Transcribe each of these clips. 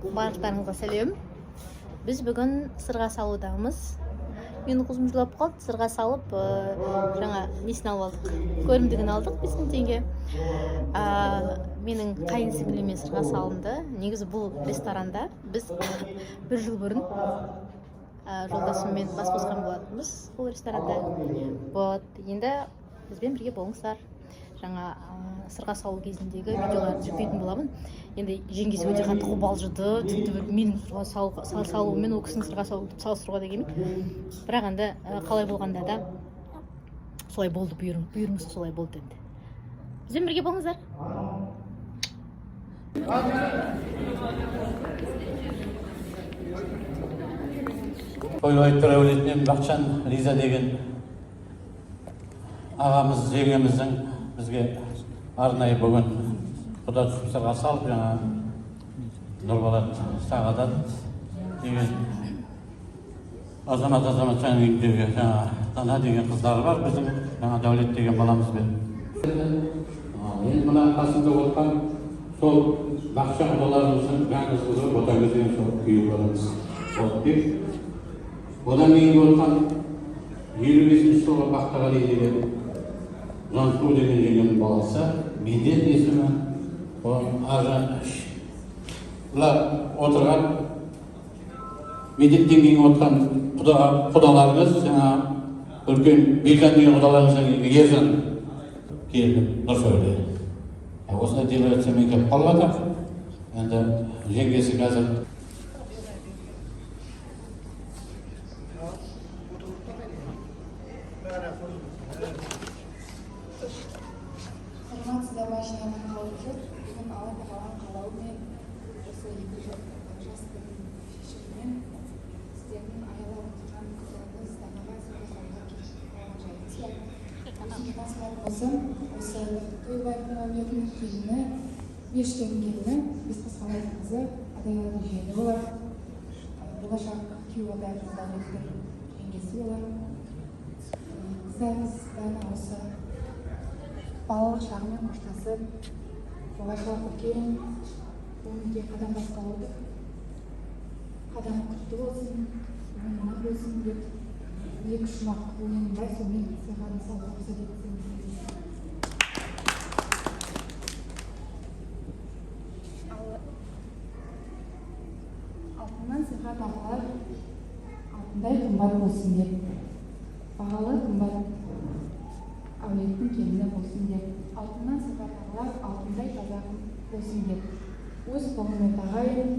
Барлықтарыңызға сәлем. Біз бүгін сырға салудамыз. Менің қызым жылап қалды, сырға салып, жаңа несін алып алдық. Көрімдігін алдық 5000 теңге. Менің қайын сіңліме сырға салынды. Негізі бұл ресторанда біз 1 жыл бұрын жолдасыммен бас қосқан болатынбыз бұл ресторанда. Енді бізбен бірге болыңыздар. Жаңа сырға салу кезіндегі видеоларды жүктейтін боламын. Енді жеңгесі өте қатты қобалжыды. Тіпті менің сырға салуыммен ол кісінің сырға салуды салыстыруға да келмейді. Бірақ енді қалай болғанда да солай болды, бұйырмысы солай болды енді. Бізбен бірге болыңыздар. Қойбай әулетінен Бақчан Риза деген ағамыз, жеңгеміздің бізге арнайы бүгін құда түсіп сырға салып, жаңа Нұрболат Сағадат деген азамат-азаматшаның үйіндегі жаңа Дана деген қыздары бар, біздің жаңа Дәулет деген баламызбен. Енді мына қасында отқан сол Бақчан құдаларымыздың жаңғыз қызы Ботагөз деген сол күйеу баламыз Болатбек. Одан кейін отқан 55 жылғы Бақтағали деген Жансу деген жеңгемнің баласы, Медет есімі, отырған, Медеттен кейін отырған құдаларыңыз, жаңа үлкен Бекжан деген құдаларыңыздан кейін Ержан келді, Нұрсәуле. Осындай делегациямен келіп қалып жатыр. Енді жеңгесі қазір Сізді машинадан қалып жүр. Бүгін алып қалған қалауымен осы 2 жыл жастың шешімімен сіздердің аялап отырған қыздарыңыз Данаға сырға салуға қалған жайыңыз бар. Осы Қойбай әулетінің келіні, Бештен келіні, Бесқасқалайдың қызы Адайлардың жиені болар. Болашақ күйеу Адайлардың жеңгесі болар. Қыздарыңыз Дана осы балалық шағымен қоштасып, болашақ үлкен өмірге қадам басқалады. Қадам құтты болсын, өмірі болсын деп, 2 шумақ өлеңін бар, сонымен сыйға мысалға рұқсат етсеңіз. Алтыннан сыйға тағылар, алтындай қымбат болсын деп, бағалы қымбат әулеттің келіні болсын деп, алтыннан сыйға тағылар, алтындай таза болсын деп, өз қолыме тағайын,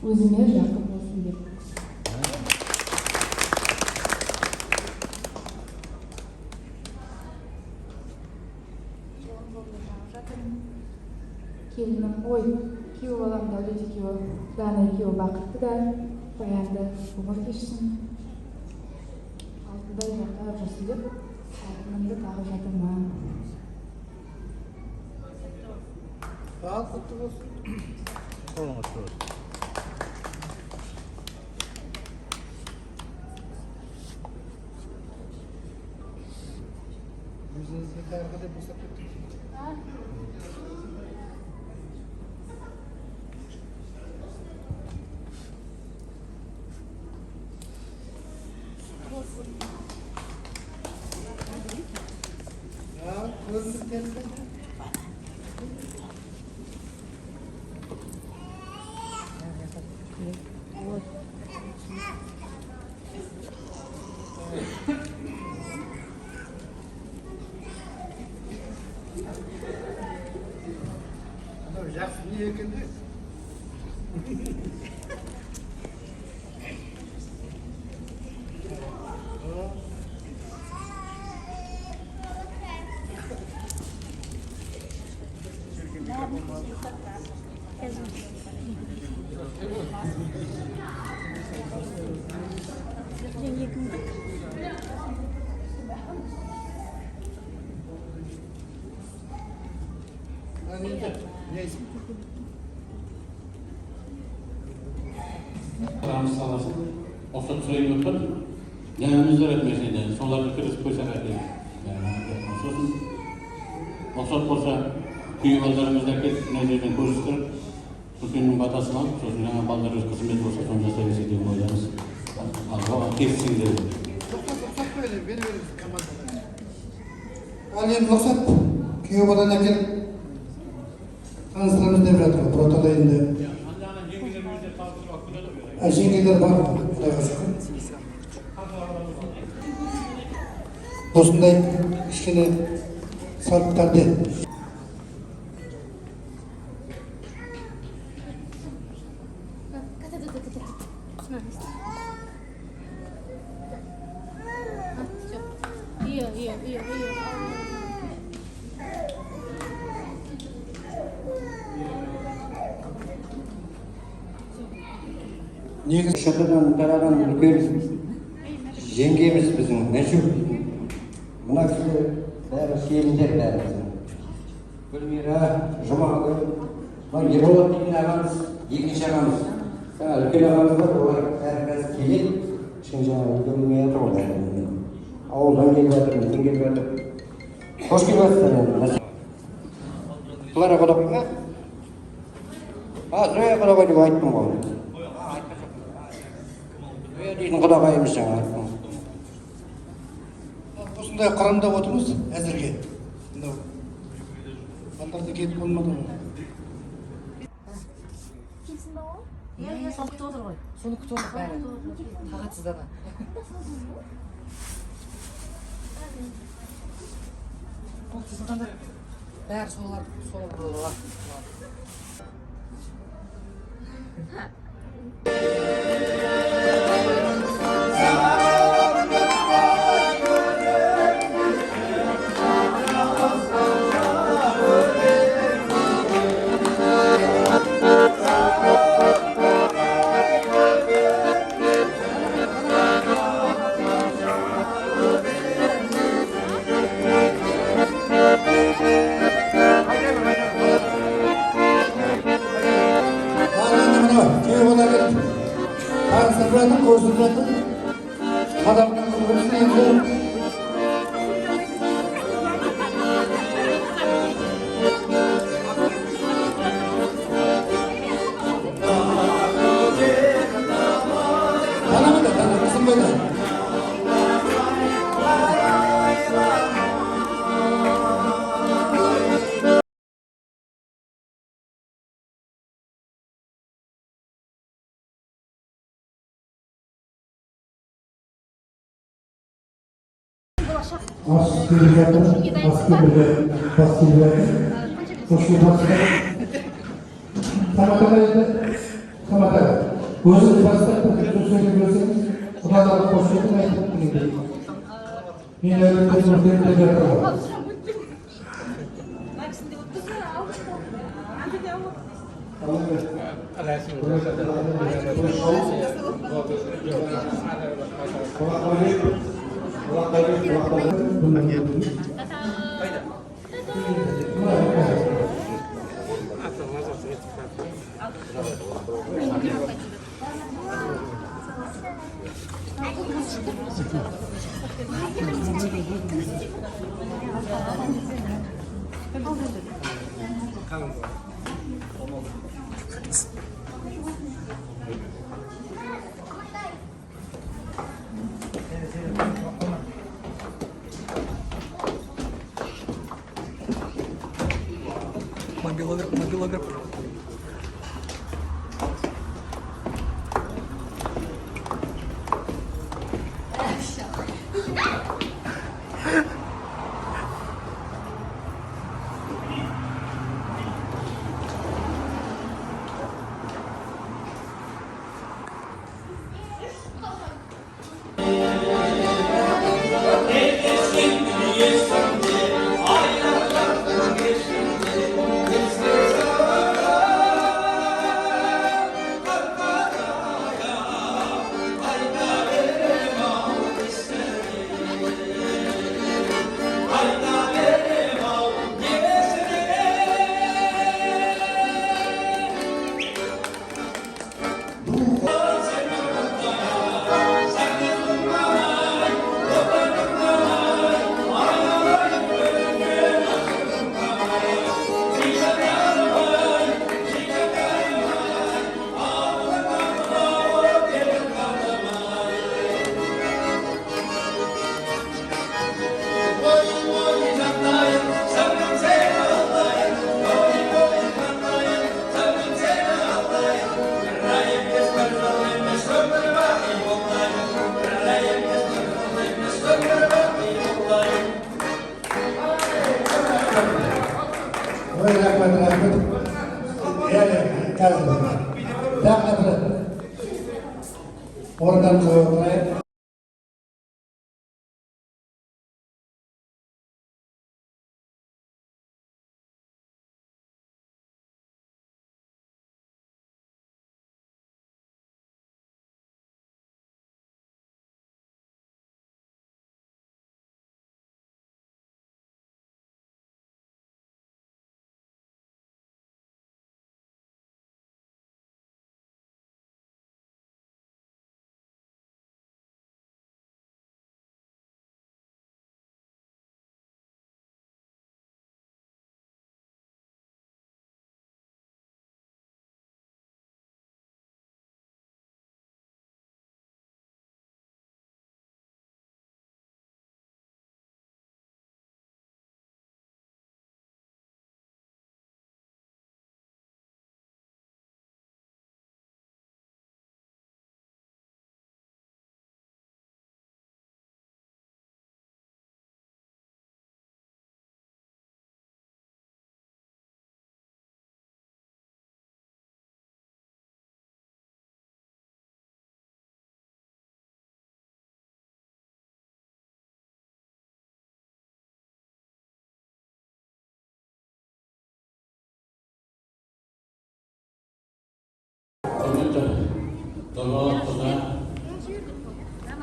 өзіме жақын болсын деп. Келінім, ой, күйеу балам Дәулет екеуі, Дана екеуі бақытты да, баянды ғұмыр кешсін. Алтындай жаққа жүрсін деп, алтынымды тағып жатырмын. Al құтты болсын. Қолыңыз болсын. Өзіңізге тағы да босап кеттіңіз. Көрініп келді. Жақсы не екен де? Ramız salasın, ofta tüyü öpür, yanımızda öpmeseydi, sonlarda kırıp koysak edeyim. Ofta olsa köyü yollarımızdaki nelerden koşuşturup, үлкеннің батасын алып, сосын жаңа балаларға қызмет болса, соны жасай берсек деген ойдамыз. Келісіңдер. Рұқсат қойды, береміз командадан. Ал енді рұқсат, күйеу баланы әкел таныстырамыз деп жатыр, протокол енді. Жеңгелер бар, құдайға шүкір. Осындай кішкене салттарды. Iya. Негізі шатырдан тараған үлкен жеңгеміз біздің Нәжіп. Мына кісі бәрі келіндер бәрі біздің. Гүлмира, Жұмағұл, Ерболат деген ағамыз, екінші ағамыз. Үлкен ағамыз бар, олар бәрі қазір келеді. Кішкене жаңағы үлгермей жатыр олар. Ауылдан келіп жатыр, мүмкін келіп жатыр. Қош келіпсіздер енді. Клара Құдыққа? Зоя Құдыққа деп айттым ғой. Дейтін құдағайымыз жаңа айттым. Осындай құрамда отырмыз әзірге. Балдарды кетіп болмады ғой. Соны күтіп отыр ғой. Соны күтіп отыр бәрі. Тағатсыздана. Бәрі солар. Өзіңіз бастап сөйлеп берсеңіз, құдаларға қосылып айтып келеді. Мен әлеуметтік жатырмын. Мобилограф. Tağla bir organımıza oturayım.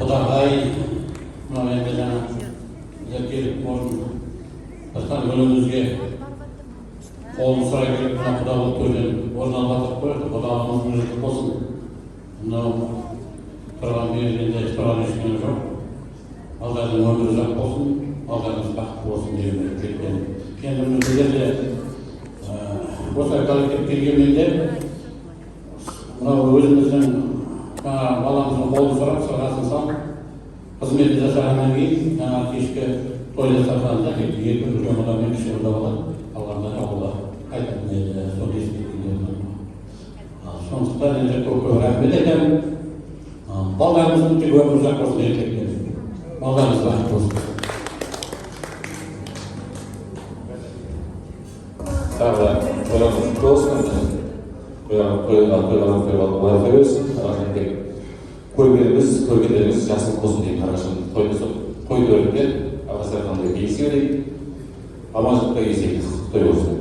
Құдай мынау енді жаңа келіп басқан күнімізге қолын сұрай келіп мына құдалық төрден орын алып қойды. Құдалығымыз мүжіліп болсын. Мынау тұрған бергенде тұрған ешкені жоқ. Алдардың өмірі ұзақ болсын, алдарыңыз бақытты болсын деген тілекпен. Енді біздерде осы коллектив келгенде мынау өзіміздің баламыздың қолын сұрап, сырғасын салып, қызметін жасағаннан кейін, кешкі той жасағанда екі үлкен құда мен кіші құда болады. Алғанда ауылда айтатын еді, сол естігендер. Сондықтан енді көп рахмет етемін. Балаларымыздың тек өмірі ұзақ болсын деген тілекпен. Балаларымыз бақытты болсын. Тағы да тойларыңыз құтты болсын. Тойларыңыз берсін. Тек көргендеріңіз жасылық болсын деген қарашын той төрінде ағасы қандай кейсе берейік. Аманшылықта кейсейік. Той болсын.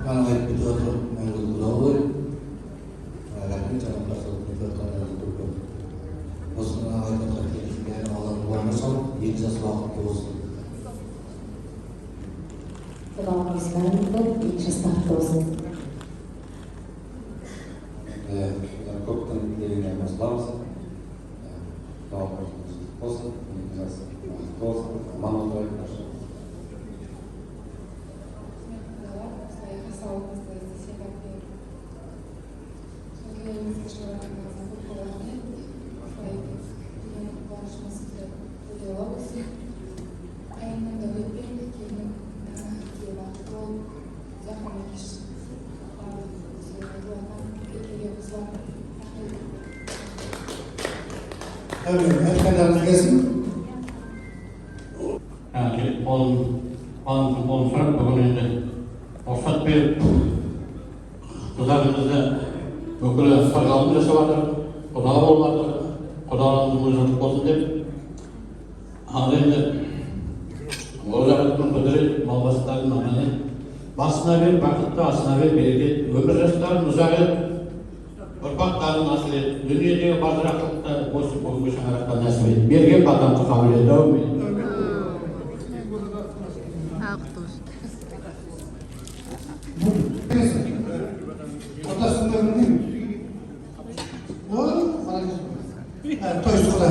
Bana ait bir doğru mevcut doğru. Lakin jangan pasal perbuatan yang itu. Bosna ait terkait Allah Tuhan Sol, Yesus waktu bos. Selamat siang, Yesus Kristus. Көптің еліне қосыламыз. Болсын, болсын, аман отырайық. Evet, herkese gelsin. Қолын сұрап, бүгін енді рұқсат беріп, қыздарымызды өкілі сарғалым жасап жатыр, құдалы болып жатыр, құдаларымыз мүжіліп болсын деп. Ал енді ол жағын құдірет малбастарын аманет басына бер, бақытты асына бер, берекет, өмір жастарын ұзақ ет, ұрпақтарын асыл ет, дүниедегі бажырақтықты осы бүгінгі шаңыраққа нәсіп ет. Берген батамды қабыл ет. Әумин. Ortasında öyle değil mi? Doğru mu? Yani toy suda.